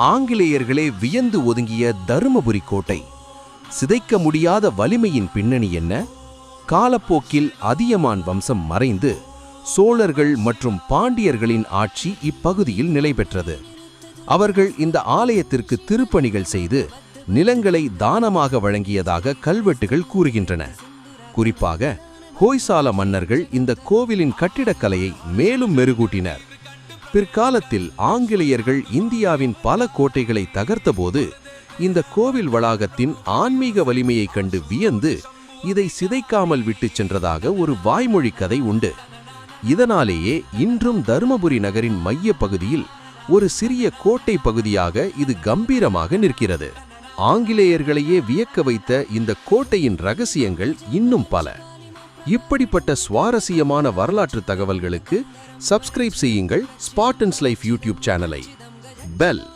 ஆங்கிலேயர்களே வியந்து ஒதுங்கிய தருமபுரி கோட்டை. சிதைக்க முடியாத வலிமையின் பின்னணி என்ன? காலப்போக்கில் அதியமான் வம்சம் மறைந்து சோழர்கள் மற்றும் பாண்டியர்களின் ஆட்சி இப்பகுதியில் நிலை பெற்றது. அவர்கள் இந்த ஆலயத்திற்கு திருப்பணிகள் செய்து நிலங்களை தானமாக வழங்கியதாக கல்வெட்டுகள் கூறுகின்றன. குறிப்பாக ஹோய்சால மன்னர்கள் இந்த கோவிலின் கட்டிடக்கலையை மேலும் மெருகூட்டினர். பிற்காலத்தில் ஆங்கிலேயர்கள் இந்தியாவின் பல கோட்டைகளை தகர்த்தபோது இந்த கோவில் வளாகத்தின் ஆன்மீக வலிமையைக் கண்டு வியந்து இதை சிதைக்காமல் விட்டுச் சென்றதாக ஒரு வாய்மொழி கதை உண்டு. இதனாலேயே இன்றும் தருமபுரி நகரின் மைய பகுதியில் ஒரு சிறிய கோட்டை பகுதியாக இது கம்பீரமாக நிற்கிறது. ஆங்கிலேயர்களையே வியக்க வைத்த இந்த கோட்டையின் ரகசியங்கள் இன்னும் பல. இப்படிப்பட்ட சுவாரஸ்யமான வரலாற்று தகவல்களுக்கு சப்ஸ்கிரைப் செய்யுங்கள் ஸ்பார்ட்டன்ஸ் லைஃப் யூடியூப் சேனலை. பெல்